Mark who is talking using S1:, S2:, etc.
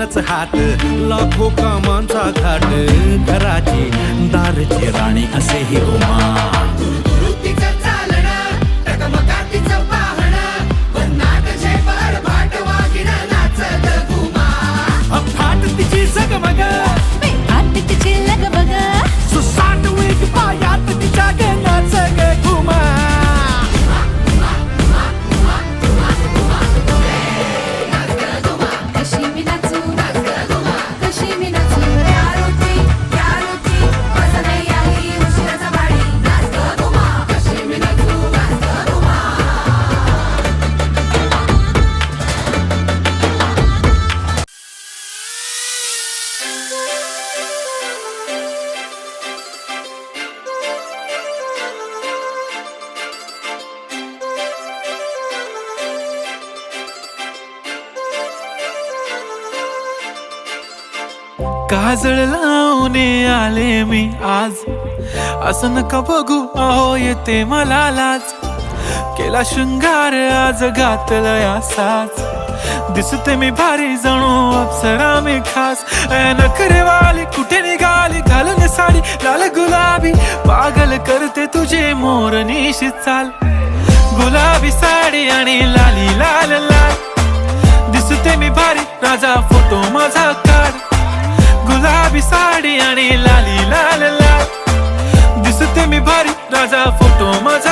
S1: एकच हात लाखो कामांचा घाट घराची दारची राणी असे ही उमा काजळ लावणे आले मी आज असं नका बघू अहो येते मला लाज केला शृंगार आज घातला साज दिसते मी भारी जणू अप्सरा मी खास नखरेवाली कुठे निघाली घालून साडी लाल गुलाबी पागल करते तुझे मोरनीशी चाल गुलाबी साडी आणि लाली लाल लाल दिसते मी भारी राजा फोटो माझा काढ गुलाबी साडी आणि लाली लाल लाल दिसते मी भारी राजा फोटो माझा